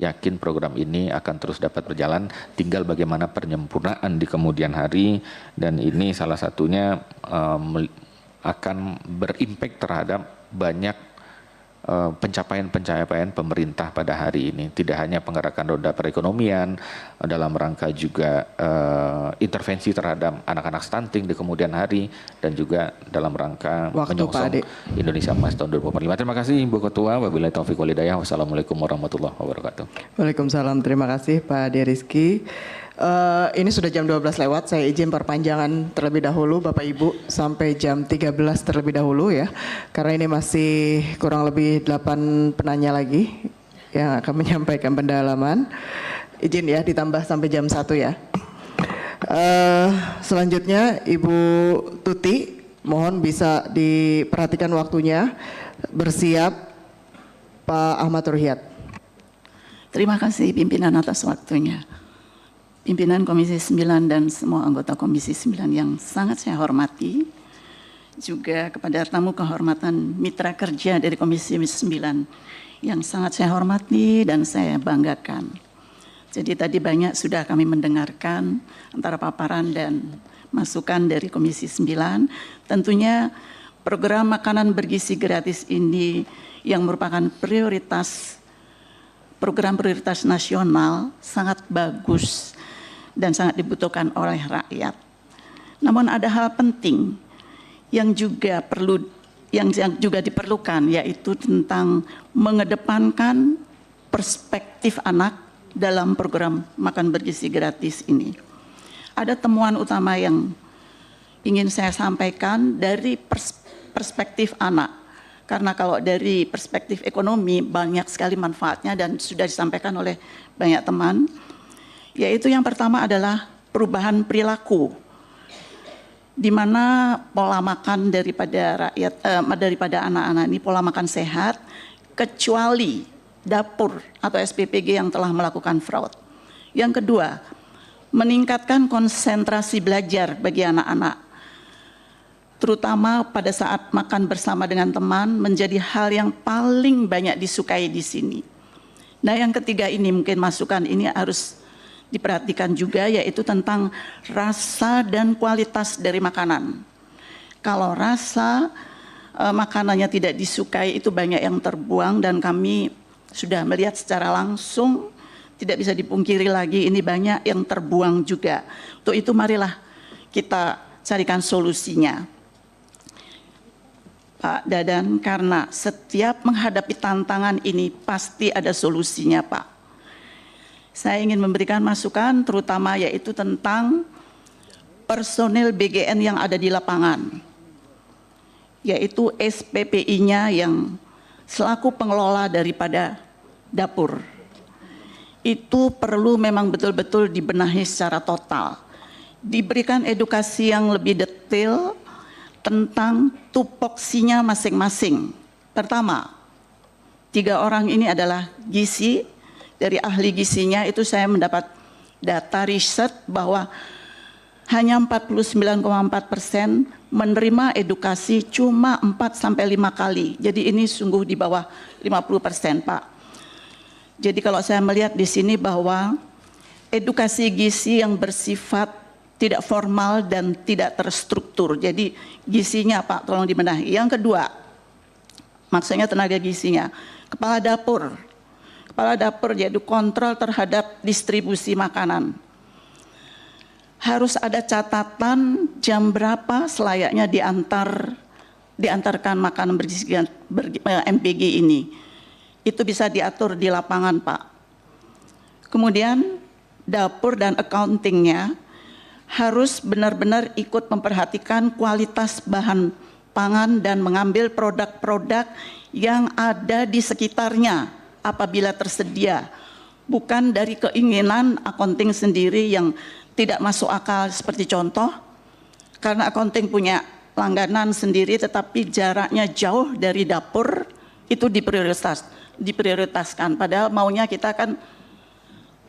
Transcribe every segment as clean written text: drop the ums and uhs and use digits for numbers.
yakin program ini akan terus dapat berjalan, tinggal bagaimana penyempurnaan di kemudian hari, dan ini salah satunya akan berimpact terhadap banyak pencapaian-pencapaian pemerintah pada hari ini. Tidak hanya penggerakan roda perekonomian, dalam rangka juga intervensi terhadap anak-anak stunting di kemudian hari, dan juga dalam rangka menyongsong Indonesia Emas tahun 2045. Terima kasih Ibu Ketua. Wabillahi taufiq wal hidayah. Wassalamualaikum warahmatullahi wabarakatuh. Waalaikumsalam. Terima kasih Pak Ade Rizky. Ini sudah jam 12 lewat, saya izin perpanjangan terlebih dahulu Bapak Ibu sampai jam 13 terlebih dahulu ya. Karena ini masih kurang lebih 8 penanya lagi yang akan menyampaikan pendalaman. Izin ya ditambah sampai jam 1 ya. Selanjutnya Ibu Tuti, mohon bisa diperhatikan waktunya. Bersiap Pak Ahmad Ruhyat. Terima kasih pimpinan atas waktunya. Pimpinan Komisi 9 dan semua anggota Komisi 9 yang sangat saya hormati, juga kepada tamu kehormatan mitra kerja dari Komisi 9 yang sangat saya hormati dan saya banggakan. Jadi tadi banyak sudah kami mendengarkan antara paparan dan masukan dari Komisi 9. Tentunya program makanan bergizi gratis ini yang merupakan program prioritas nasional sangat bagus dan sangat dibutuhkan oleh rakyat. Namun ada hal penting yang juga diperlukan, yaitu tentang mengedepankan perspektif anak dalam program makan bergizi gratis ini. Ada temuan utama yang ingin saya sampaikan dari perspektif anak. Karena kalau dari perspektif ekonomi banyak sekali manfaatnya dan sudah disampaikan oleh banyak teman. Yaitu yang pertama adalah perubahan perilaku, di mana pola makan daripada anak-anak ini pola makan sehat, kecuali dapur atau SPPG yang telah melakukan fraud. Yang kedua, meningkatkan konsentrasi belajar bagi anak-anak, terutama pada saat makan bersama dengan teman menjadi hal yang paling banyak disukai di sini. Nah, yang ketiga ini mungkin masukan ini harus diperhatikan juga, yaitu tentang rasa dan kualitas dari makanan. Kalau rasa makanannya tidak disukai, itu banyak yang terbuang, dan kami sudah melihat secara langsung, tidak bisa dipungkiri lagi ini banyak yang terbuang juga. Untuk itu marilah kita carikan solusinya, Pak Dadan, karena setiap menghadapi tantangan ini pasti ada solusinya, Pak. Saya ingin memberikan masukan terutama yaitu tentang personil BGN yang ada di lapangan, yaitu SPPI-nya yang selaku pengelola daripada dapur. Itu perlu memang betul-betul dibenahi secara total. Diberikan edukasi yang lebih detail tentang tupoksinya masing-masing. Pertama, 3 orang ini adalah gizi. Dari ahli gizinya itu saya mendapat data riset bahwa hanya 49,4% menerima edukasi cuma 4-5 kali. Jadi ini sungguh di bawah 50%, Pak. Jadi kalau saya melihat di sini bahwa edukasi gizi yang bersifat tidak formal dan tidak terstruktur. Jadi gizinya, Pak, tolong dibenahi. Yang kedua, maksudnya tenaga gizinya, kepala dapur yaitu kontrol terhadap distribusi makanan. Harus ada catatan jam berapa selayaknya diantarkan makanan bergizi MBG ini. Itu bisa diatur di lapangan, Pak. Kemudian dapur dan accountingnya harus benar-benar ikut memperhatikan kualitas bahan pangan dan mengambil produk-produk yang ada di sekitarnya apabila tersedia, bukan dari keinginan accounting sendiri yang tidak masuk akal. Seperti contoh, karena accounting punya langganan sendiri tetapi jaraknya jauh dari dapur, itu diprioritaskan, padahal maunya kita kan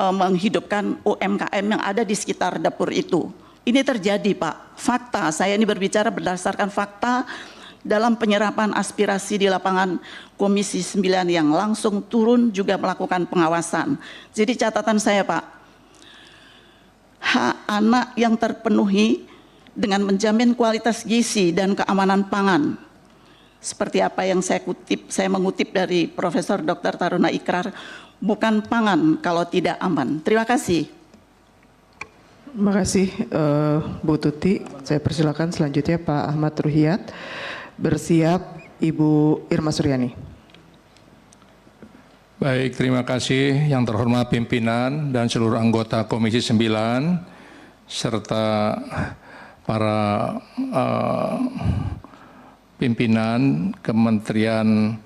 menghidupkan UMKM yang ada di sekitar dapur itu. Ini terjadi, Pak, fakta, saya ini berbicara berdasarkan fakta, dalam penyerapan aspirasi di lapangan Komisi 9 yang langsung turun juga melakukan pengawasan. Jadi catatan saya Pak, hak anak yang terpenuhi dengan menjamin kualitas gizi dan keamanan pangan. Seperti apa yang saya mengutip dari Profesor Dr. Taruna Ikrar, bukan pangan kalau tidak aman. Terima kasih. Terima kasih Bu Tuti. Saya persilakan selanjutnya Pak Ahmad Ruhiyat. Bersiap Ibu Irma Suryani. Baik, terima kasih yang terhormat pimpinan dan seluruh anggota Komisi 9 serta para pimpinan Kementerian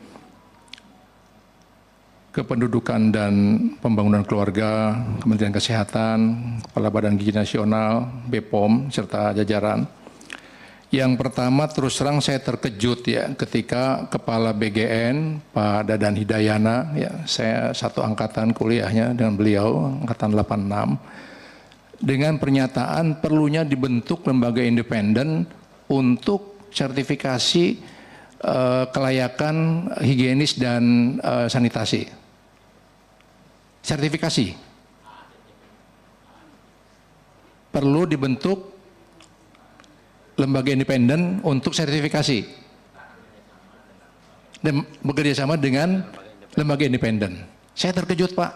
Kependudukan dan Pembangunan Keluarga, Kementerian Kesehatan, Kepala Badan Gizi Nasional, BPOM, serta jajaran. Yang pertama, terus terang saya terkejut ya ketika Kepala BGN, Pak Dadan Hidayana, ya saya satu angkatan kuliahnya dengan beliau, angkatan 86, dengan pernyataan perlunya dibentuk lembaga independen untuk sertifikasi kelayakan higienis dan sanitasi. Sertifikasi perlu dibentuk lembaga independen untuk sertifikasi dan bekerja sama dengan lembaga independen. Saya terkejut Pak.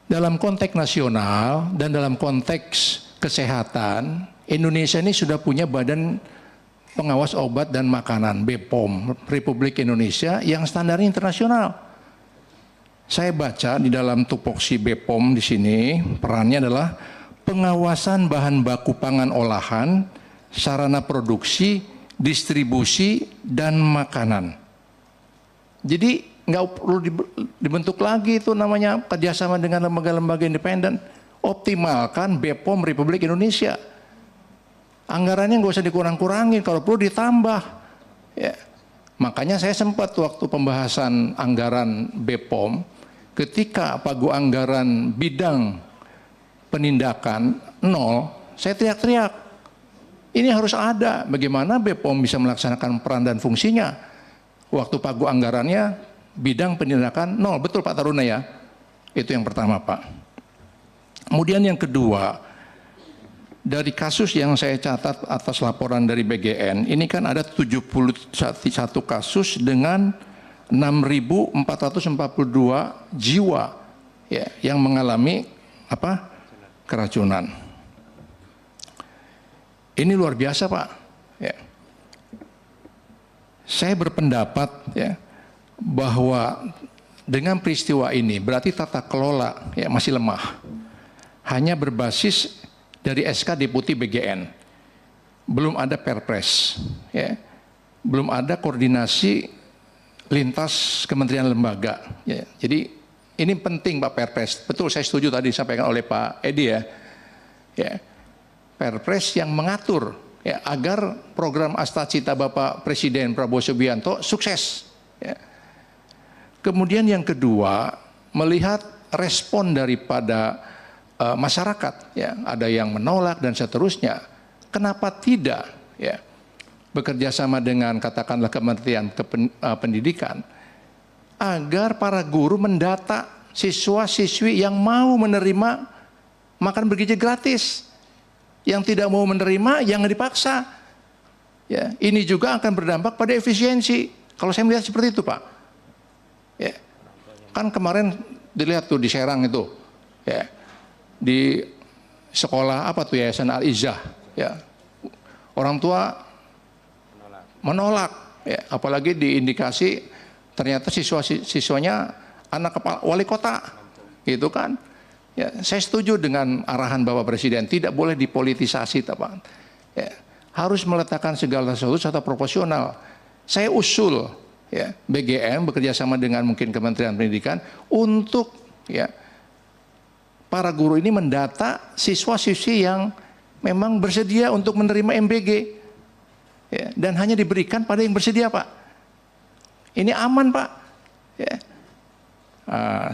Dalam konteks nasional dan dalam konteks kesehatan, Indonesia ini sudah punya Badan Pengawas Obat dan Makanan BPOM Republik Indonesia yang standarnya internasional. Saya baca di dalam tupoksi BPOM di sini perannya adalah pengawasan bahan baku pangan olahan, sarana produksi, distribusi dan makanan. Jadi nggak perlu dibentuk lagi itu namanya kerjasama dengan lembaga-lembaga independen. Optimalkan BPOM Republik Indonesia. Anggarannya nggak usah dikurang-kurangin, kalau perlu ditambah. Ya. Makanya saya sempat waktu pembahasan anggaran BPOM, ketika pagu anggaran bidang penindakan 0, saya teriak-teriak. Ini harus ada, bagaimana BPOM bisa melaksanakan peran dan fungsinya. Waktu pagu anggarannya bidang penindakan 0, betul Pak Taruna ya? Itu yang pertama Pak. Kemudian yang kedua, dari kasus yang saya catat atas laporan dari BGN, ini kan ada 71 kasus dengan 6.442 jiwa ya, yang mengalami keracunan. Ini luar biasa Pak. Ya. Saya berpendapat ya, bahwa dengan peristiwa ini berarti tata kelola ya, masih lemah. Hanya berbasis dari SK Deputi BGN. Belum ada Perpres. Ya. Belum ada koordinasi lintas kementerian lembaga. Ya. Jadi ini penting Pak Perpres. Betul, saya setuju tadi disampaikan oleh Pak Edi ya. Ya. Perpres yang mengatur ya, agar program Astacita Bapak Presiden Prabowo Subianto sukses. Ya. Kemudian yang kedua, melihat respon daripada masyarakat, ya, ada yang menolak dan seterusnya. Kenapa tidak? Ya. Bekerja sama dengan katakanlah Kementerian Pendidikan agar para guru mendata siswa-siswi yang mau menerima makan bergizi gratis, yang tidak mau menerima jangan dipaksa. Ya, ini juga akan berdampak pada efisiensi. Kalau saya melihat seperti itu Pak. Ya, kan kemarin dilihat tuh di Serang itu, ya, di sekolah apa tuh Yayasan Al-Izzah, ya, orang tua menolak, ya, apalagi diindikasi ternyata siswanya anak kepala wali kota, gitu kan? Ya, saya setuju dengan arahan Bapak Presiden, tidak boleh dipolitisasi, Pak. Ya, harus meletakkan segala sesuatu secara proporsional. Saya usul, ya, BGN bekerja sama dengan mungkin Kementerian Pendidikan untuk, ya, para guru ini mendata siswa-siswi yang memang bersedia untuk menerima MBG. Ya, dan hanya diberikan pada yang bersedia Pak. Ini aman Pak. Ya.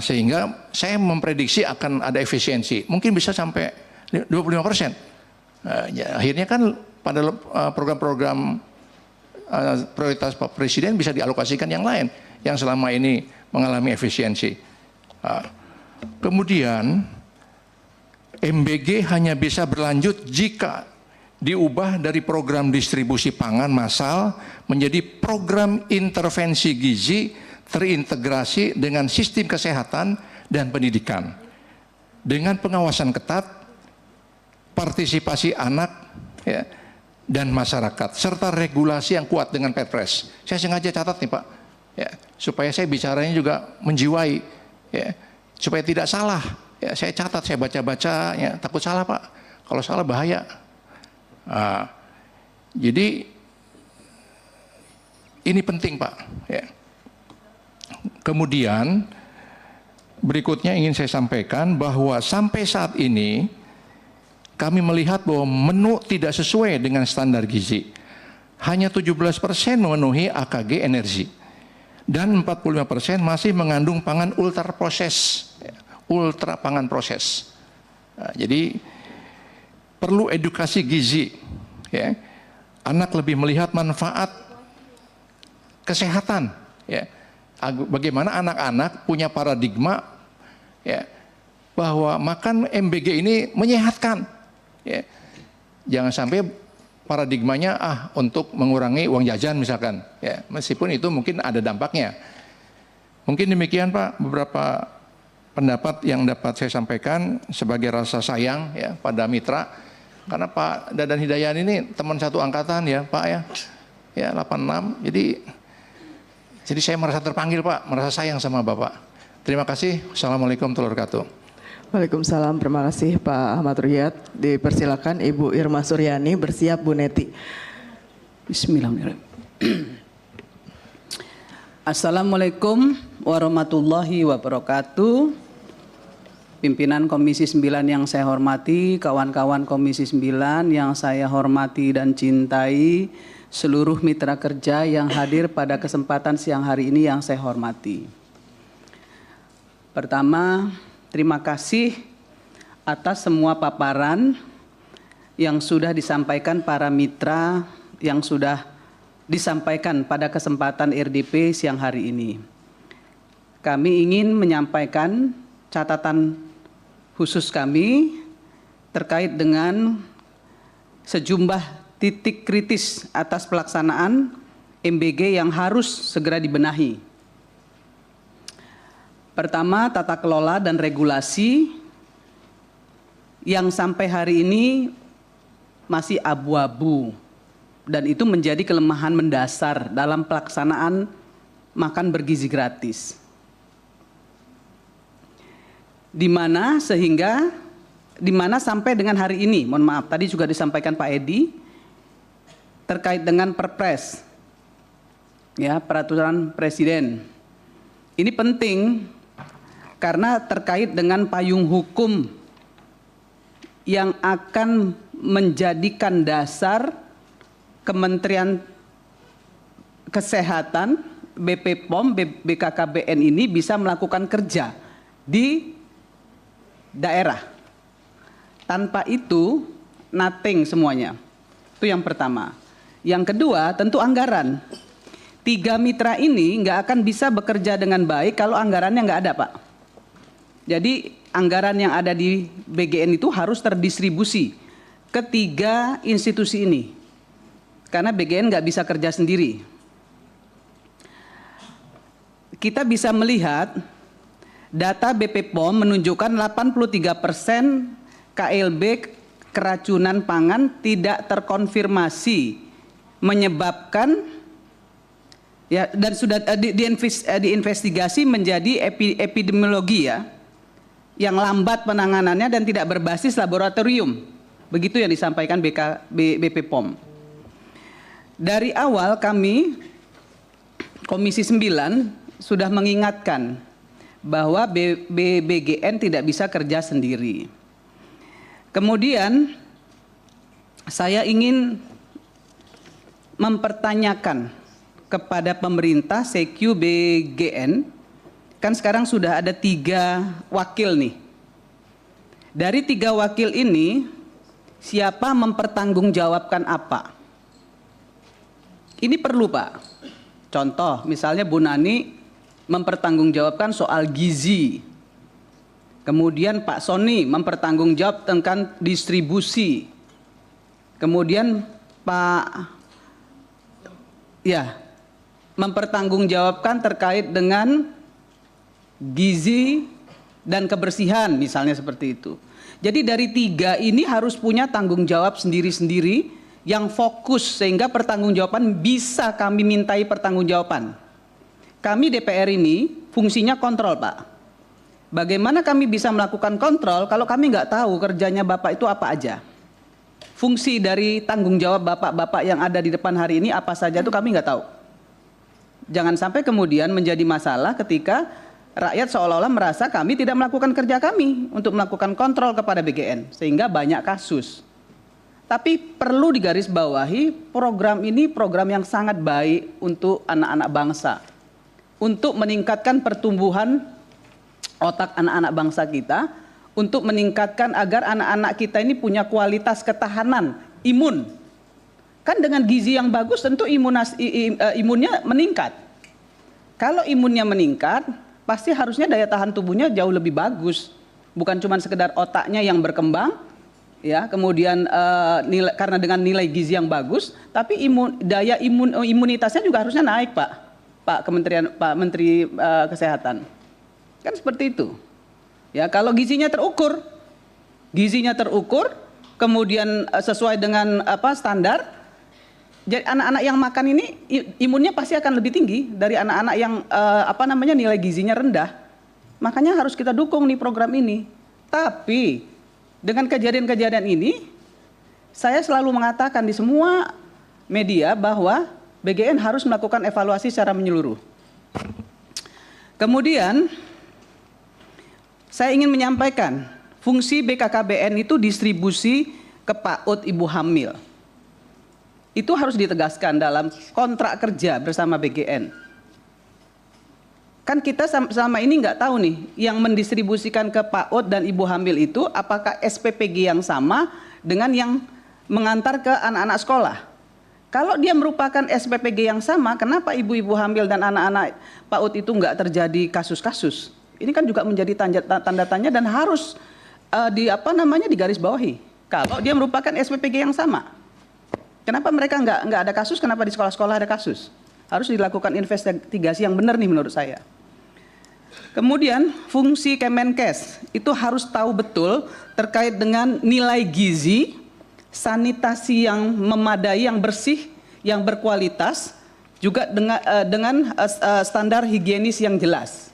Sehingga saya memprediksi akan ada efisiensi. Mungkin bisa sampai 25%. Ya, akhirnya kan pada program-program prioritas Pak Presiden bisa dialokasikan yang lain yang selama ini mengalami efisiensi. Kemudian MBG hanya bisa berlanjut jika diubah dari program distribusi pangan massal menjadi program intervensi gizi terintegrasi dengan sistem kesehatan dan pendidikan dengan pengawasan ketat, partisipasi anak ya, dan masyarakat serta regulasi yang kuat dengan Perpres. Saya sengaja catat nih Pak, ya, supaya saya bicaranya juga menjiwai, ya, supaya tidak salah. Ya, saya catat, saya baca-baca, ya, takut salah Pak. Kalau salah bahaya. Jadi ini penting Pak. Ya. Kemudian berikutnya ingin saya sampaikan bahwa sampai saat ini kami melihat bahwa menu tidak sesuai dengan standar gizi. Hanya 17% memenuhi AKG energi. Dan 45% masih mengandung pangan ultra proses. Ultra pangan proses. Nah, jadi perlu edukasi gizi. Ya. Anak lebih melihat manfaat kesehatan. Ya. Bagaimana anak-anak punya paradigma ya, bahwa makan MBG ini menyehatkan. Ya. Jangan sampai paradigmanya untuk mengurangi uang jajan misalkan, ya, meskipun itu mungkin ada dampaknya. Mungkin demikian Pak beberapa pendapat yang dapat saya sampaikan sebagai rasa sayang ya pada mitra, karena Pak Dadan Hidayan ini teman satu angkatan ya Pak ya 86, jadi saya merasa terpanggil Pak, merasa sayang sama Bapak. Terima kasih. Assalamualaikum warahmatullahi wabarakatuh. Waalaikumsalam, terima kasih Pak Ahmad Riyad. Dipersilakan Ibu Irma Suryani, bersiap Bu Neti. Bismillahirrahmanirrahim. Assalamualaikum warahmatullahi wabarakatuh. Pimpinan Komisi 9 yang saya hormati, kawan-kawan Komisi 9 yang saya hormati dan cintai, seluruh mitra kerja yang hadir pada kesempatan siang hari ini yang saya hormati. Pertama, terima kasih atas semua paparan yang sudah disampaikan para mitra yang sudah disampaikan pada kesempatan RDP siang hari ini. Kami ingin menyampaikan catatan khusus kami terkait dengan sejumlah titik kritis atas pelaksanaan MBG yang harus segera dibenahi. Pertama, tata kelola dan regulasi yang sampai hari ini masih abu-abu dan itu menjadi kelemahan mendasar dalam pelaksanaan makan bergizi gratis. Di mana sampai dengan hari ini, mohon maaf, tadi juga disampaikan Pak Edi terkait dengan Perpres, ya, peraturan Presiden. Ini penting karena terkait dengan payung hukum yang akan menjadikan dasar Kementerian Kesehatan, BPOM, BKKBN ini bisa melakukan kerja di daerah. Tanpa itu, nothing semuanya. Itu yang pertama. Yang kedua, tentu anggaran. 3 mitra ini nggak akan bisa bekerja dengan baik kalau anggarannya nggak ada, Pak. Jadi anggaran yang ada di BGN itu harus terdistribusi ke 3 institusi ini. Karena BGN nggak bisa kerja sendiri. Kita bisa melihat data BPOM menunjukkan 83% KLB keracunan pangan tidak terkonfirmasi menyebabkan ya, dan sudah diinvestigasi menjadi epidemiologi ya, yang lambat penanganannya dan tidak berbasis laboratorium. Begitu yang disampaikan BPOM. Dari awal kami Komisi 9 sudah mengingatkan bahwa BGN tidak bisa kerja sendiri. Kemudian saya ingin mempertanyakan kepada pemerintah CQ BGN, kan sekarang sudah ada 3 wakil nih. Dari 3 wakil ini siapa mempertanggungjawabkan apa. Ini perlu, Pak. Contoh, misalnya Bu Nani mempertanggungjawabkan soal gizi. Kemudian Pak Sony mempertanggungjawab tentang distribusi. Kemudian mempertanggungjawabkan terkait dengan gizi dan kebersihan, misalnya seperti itu. Jadi dari 3 ini harus punya tanggung jawab sendiri-sendiri yang fokus, sehingga pertanggungjawaban bisa kami mintai pertanggungjawaban. Kami DPR ini fungsinya kontrol, Pak. Bagaimana kami bisa melakukan kontrol kalau kami nggak tahu kerjanya Bapak itu apa aja? Fungsi dari tanggung jawab Bapak-Bapak yang ada di depan hari ini apa saja itu kami nggak tahu. Jangan sampai kemudian menjadi masalah ketika rakyat seolah-olah merasa kami tidak melakukan kerja kami untuk melakukan kontrol kepada BGN, sehingga banyak kasus. Tapi perlu digarisbawahi, program ini program yang sangat baik untuk anak-anak bangsa. Untuk meningkatkan pertumbuhan otak anak-anak bangsa kita, untuk meningkatkan agar anak-anak kita ini punya kualitas ketahanan imun. Kan dengan gizi yang bagus tentu imunnya meningkat. Kalau imunnya meningkat, pasti harusnya daya tahan tubuhnya jauh lebih bagus. Bukan cuma sekedar otaknya yang berkembang, ya, kemudian karena dengan nilai gizi yang bagus, tapi imunitasnya juga harusnya naik, Pak Menteri Kesehatan. Kan seperti itu. Ya, kalau gizinya terukur, kemudian sesuai dengan standar, jadi anak-anak yang makan ini imunnya pasti akan lebih tinggi dari anak-anak yang nilai gizinya rendah. Makanya harus kita dukung nih program ini. Tapi dengan kejadian-kejadian ini, saya selalu mengatakan di semua media bahwa BGN harus melakukan evaluasi secara menyeluruh. Kemudian saya ingin menyampaikan fungsi BKKBN itu distribusi ke PAUD ibu hamil. Itu harus ditegaskan dalam kontrak kerja bersama BGN. Kan kita selama ini nggak tahu nih, yang mendistribusikan ke PAUD dan ibu hamil itu apakah SPPG yang sama dengan yang mengantar ke anak-anak sekolah. Kalau dia merupakan SPPG yang sama, kenapa ibu-ibu hamil dan anak-anak PAUD itu nggak terjadi kasus-kasus? Ini kan juga menjadi tanda tanya dan harus digarisbawahi. Kalau dia merupakan SPPG yang sama, kenapa mereka nggak ada kasus? Kenapa di sekolah-sekolah ada kasus? Harus dilakukan investigasi yang benar nih menurut saya. Kemudian fungsi Kemenkes itu harus tahu betul terkait dengan nilai gizi, sanitasi yang memadai, yang bersih, yang berkualitas, juga dengan standar higienis yang jelas.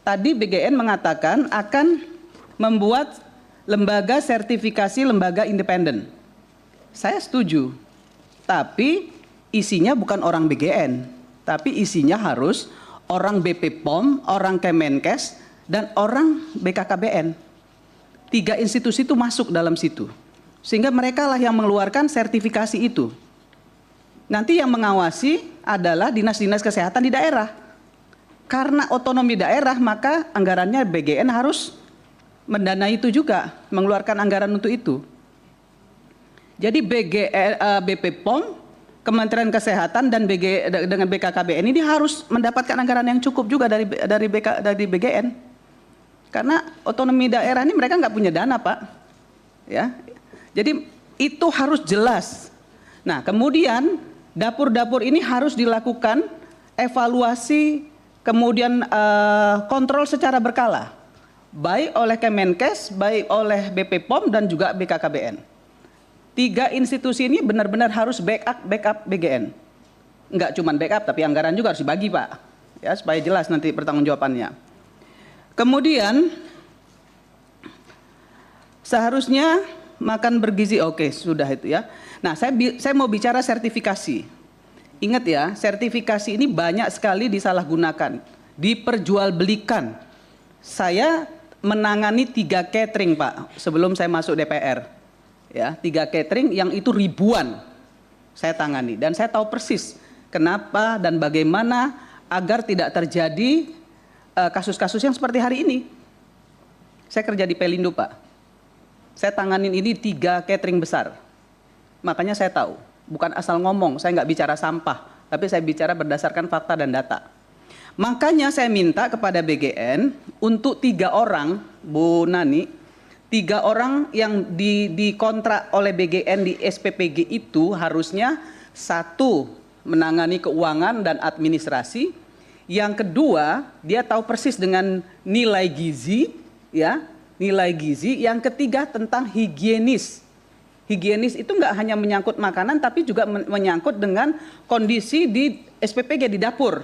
Tadi BGN mengatakan akan membuat lembaga sertifikasi lembaga independen. Saya setuju, tapi isinya bukan orang BGN, tapi isinya harus orang BP POM, orang Kemenkes, dan orang BKKBN. 3 institusi itu masuk dalam situ. Sehingga mereka lah yang mengeluarkan sertifikasi itu. Nanti yang mengawasi adalah dinas-dinas kesehatan di daerah. Karena otonomi daerah, maka anggarannya BGN harus mendanai itu juga, mengeluarkan anggaran untuk itu. Jadi BP POM, Kementerian Kesehatan dan dengan BKKBN ini harus mendapatkan anggaran yang cukup juga dari BGN. Karena otonomi daerah ini mereka nggak punya dana, Pak. Ya, jadi itu harus jelas. Nah, kemudian dapur-dapur ini harus dilakukan evaluasi, kemudian kontrol secara berkala, baik oleh Kemenkes, baik oleh BP POM dan juga BKKBN. 3 institusi ini benar-benar harus backup BGN. Enggak cuma backup, tapi anggaran juga harus dibagi, Pak. Ya, supaya jelas nanti pertanggungjawabannya. Kemudian seharusnya makan bergizi, oke, sudah itu ya. Nah, saya mau bicara sertifikasi. Ingat ya, sertifikasi ini banyak sekali disalahgunakan, diperjualbelikan. Saya menangani 3 catering, Pak, sebelum saya masuk DPR. Ya, 3 catering yang itu ribuan saya tangani, dan saya tahu persis kenapa dan bagaimana agar tidak terjadi kasus-kasus yang seperti hari ini. Saya kerja di Pelindo, Pak. Saya tanganin ini 3 catering besar. Makanya saya tahu, bukan asal ngomong, saya nggak bicara sampah, tapi saya bicara berdasarkan fakta dan data. Makanya saya minta kepada BGN untuk 3 orang, Bu Nani, 3 orang yang dikontrak oleh BGN di SPPG itu harusnya 1 menangani keuangan dan administrasi, yang kedua dia tahu persis dengan nilai gizi, ya, nilai gizi, yang ketiga tentang higienis. Higienis itu nggak hanya menyangkut makanan, tapi juga menyangkut dengan kondisi di SPPG di dapur.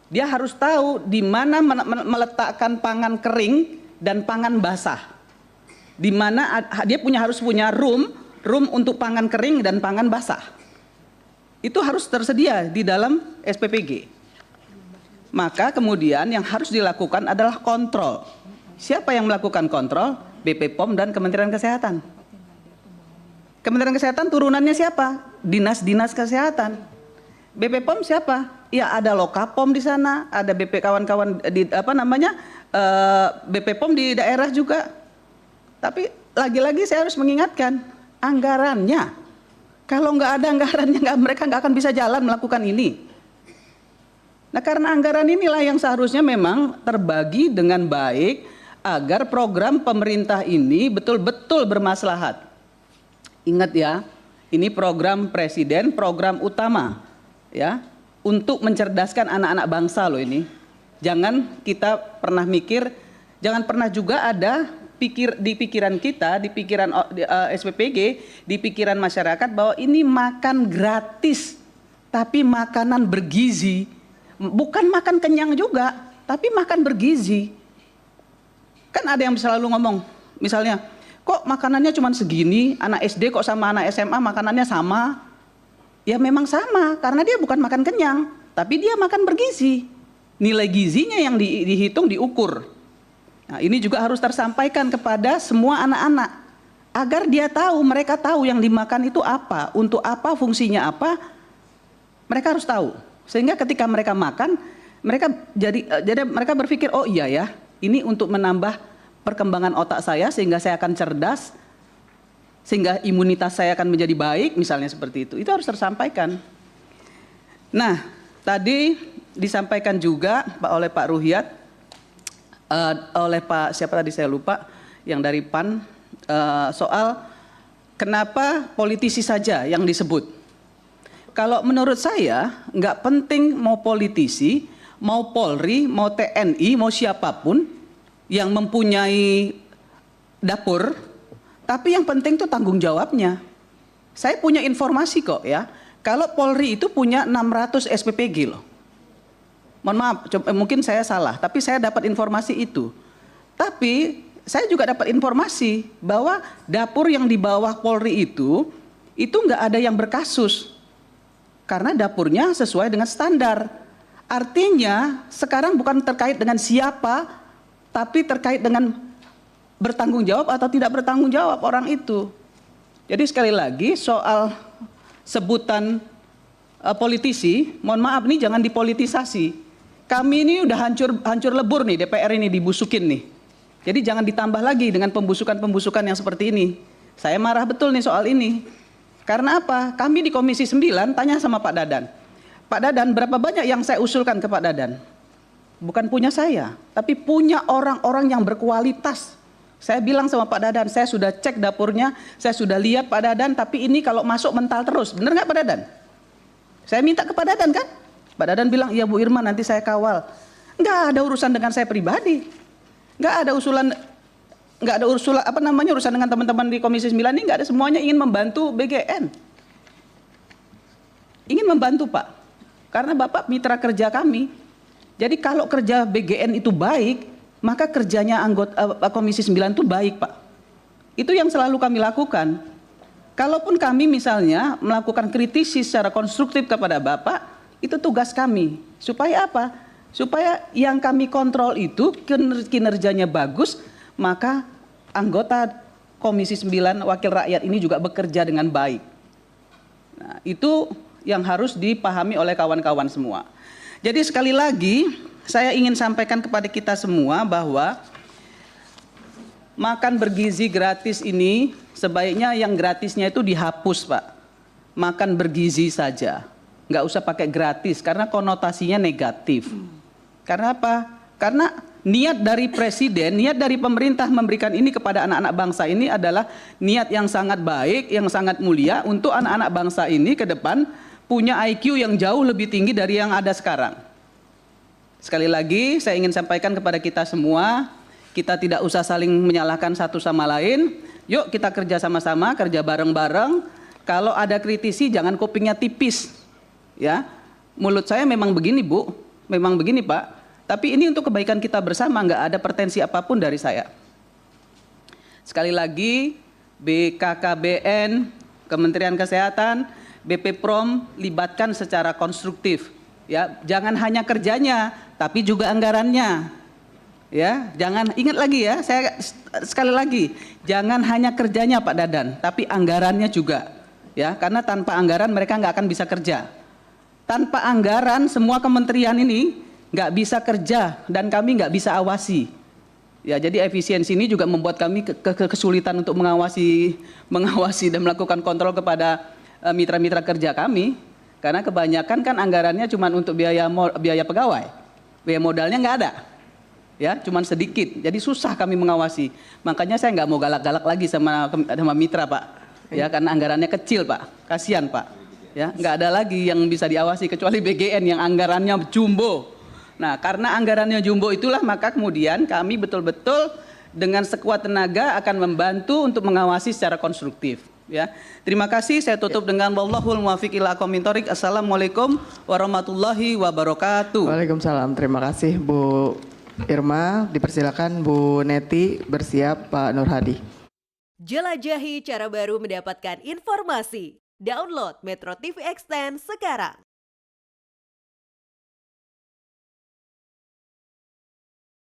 Dia harus tahu di mana meletakkan pangan kering dan pangan basah. Di mana dia harus punya room untuk pangan kering dan pangan basah. Itu harus tersedia di dalam SPPG. Maka kemudian yang harus dilakukan adalah kontrol. Siapa yang melakukan kontrol? BP POM dan Kementerian Kesehatan. Kementerian Kesehatan turunannya siapa? Dinas-dinas kesehatan. BP POM siapa? Ya ada Lokapom di sana, ada BP kawan-kawan di BP POM di daerah juga. Tapi lagi-lagi saya harus mengingatkan anggarannya. Kalau nggak ada anggarannya, mereka nggak akan bisa jalan melakukan ini. Nah, karena anggaran inilah yang seharusnya memang terbagi dengan baik agar program pemerintah ini betul-betul bermaslahat. Ingat ya, ini program presiden, program utama ya, untuk mencerdaskan anak-anak bangsa loh ini. Jangan kita pernah mikir, jangan pernah juga ada di pikiran kita, di pikiran SPPG, di pikiran masyarakat bahwa ini makan gratis, tapi makanan bergizi. Bukan makan kenyang juga, tapi makan bergizi. Kan ada yang selalu ngomong, misalnya, kok makanannya cuma segini, anak SD kok sama anak SMA makanannya sama? Ya memang sama, karena dia bukan makan kenyang, tapi dia makan bergizi. Nilai gizinya yang dihitung, diukur. Nah, ini juga harus tersampaikan kepada semua anak-anak agar dia tahu, mereka tahu yang dimakan itu apa, untuk apa, fungsinya apa. Mereka harus tahu. Sehingga ketika mereka makan, mereka jadi mereka berpikir, oh iya ya, ini untuk menambah perkembangan otak saya sehingga saya akan cerdas, sehingga imunitas saya akan menjadi baik, misalnya seperti itu. Itu harus tersampaikan. Nah, tadi disampaikan juga oleh Pak Ruhyat, oleh Pak siapa tadi saya lupa, yang dari PAN, soal kenapa politisi saja yang disebut. Kalau menurut saya nggak penting mau politisi, mau Polri, mau TNI, mau siapapun yang mempunyai dapur, tapi yang penting tuh tanggung jawabnya. Saya punya informasi kok ya, kalau Polri itu punya 600 SPPG loh. Mohon maaf, mungkin saya salah, tapi saya dapat informasi itu. Tapi saya juga dapat informasi bahwa dapur yang di bawah Polri itu nggak ada yang berkasus. Karena dapurnya sesuai dengan standar. Artinya sekarang bukan terkait dengan siapa, tapi terkait dengan bertanggung jawab atau tidak bertanggung jawab orang itu. Jadi sekali lagi soal sebutan politisi, mohon maaf nih jangan dipolitisasi. Kami ini udah hancur lebur nih, DPR ini dibusukin nih. Jadi jangan ditambah lagi dengan pembusukan-pembusukan yang seperti ini. Saya marah betul nih soal ini. Karena apa? Kami di Komisi 9 tanya sama Pak Dadan. Pak Dadan, berapa banyak yang saya usulkan ke Pak Dadan? Bukan punya saya, tapi punya orang-orang yang berkualitas. Saya bilang sama Pak Dadan, saya sudah cek dapurnya, saya sudah lihat Pak Dadan, tapi ini kalau masuk mental terus. Benar nggak Pak Dadan? Saya minta ke Pak Dadan kan? Pak Dadan bilang, iya Bu Irma nanti saya kawal. Nggak ada urusan dengan saya pribadi. Nggak ada urusan urusan dengan teman-teman di Komisi 9 ini, nggak ada, semuanya ingin membantu BGN. Ingin membantu Pak. Karena Bapak mitra kerja kami. Jadi kalau kerja BGN itu baik, maka kerjanya anggota Komisi 9 itu baik Pak. Itu yang selalu kami lakukan. Kalaupun kami misalnya melakukan kritisi secara konstruktif kepada Bapak, itu tugas kami. Supaya apa? Supaya yang kami kontrol itu kinerjanya bagus, maka anggota Komisi 9 Wakil Rakyat ini juga bekerja dengan baik. Nah, itu yang harus dipahami oleh kawan-kawan semua. Jadi sekali lagi, saya ingin sampaikan kepada kita semua bahwa makan bergizi gratis ini sebaiknya yang gratisnya itu dihapus, Pak. Makan bergizi saja, nggak usah pakai gratis karena konotasinya negatif. Karena apa? Karena niat dari presiden, niat dari pemerintah memberikan ini kepada anak-anak bangsa ini adalah niat yang sangat baik, yang sangat mulia untuk anak-anak bangsa ini ke depan punya IQ yang jauh lebih tinggi dari yang ada sekarang. Sekali lagi saya ingin sampaikan kepada kita semua, kita tidak usah saling menyalahkan satu sama lain. Yuk kita kerja sama-sama, kerja bareng-bareng. Kalau ada kritisi jangan kupingnya tipis. Ya, mulut saya memang begini Bu, memang begini Pak. Tapi ini untuk kebaikan kita bersama, nggak ada pretensi apapun dari saya. Sekali lagi, BKKBN, Kementerian Kesehatan, BP Prom libatkan secara konstruktif. Ya, jangan hanya kerjanya, tapi juga anggarannya. Ya, jangan ingat lagi ya, saya sekali lagi, jangan hanya kerjanya Pak Dadan, tapi anggarannya juga. Ya, karena tanpa anggaran mereka nggak akan bisa kerja. Tanpa anggaran semua kementerian ini nggak bisa kerja dan kami nggak bisa awasi. Ya, jadi efisiensi ini juga membuat kami kesulitan untuk mengawasi dan melakukan kontrol kepada mitra-mitra kerja kami. Karena kebanyakan kan anggarannya cuma untuk biaya pegawai, biaya modalnya nggak ada. Ya, cuman sedikit. Jadi susah kami mengawasi. Makanya saya nggak mau galak-galak lagi sama mitra Pak. Ya, karena anggarannya kecil Pak. Kasihan Pak. Ya, nggak ada lagi yang bisa diawasi kecuali BGN yang anggarannya jumbo. Nah, karena anggarannya jumbo itulah maka kemudian kami betul-betul dengan sekuat tenaga akan membantu untuk mengawasi secara konstruktif. Ya, terima kasih. Saya tutup dengan wallahul muwaffiq ila aqwamit thoriq. Assalamualaikum warahmatullahi wabarakatuh. Waalaikumsalam. Terima kasih Bu Irma. Dipersilakan Bu Neti, bersiap Pak Nur Hadi. Jelajahi cara baru mendapatkan informasi. Download Metro TV Extend sekarang.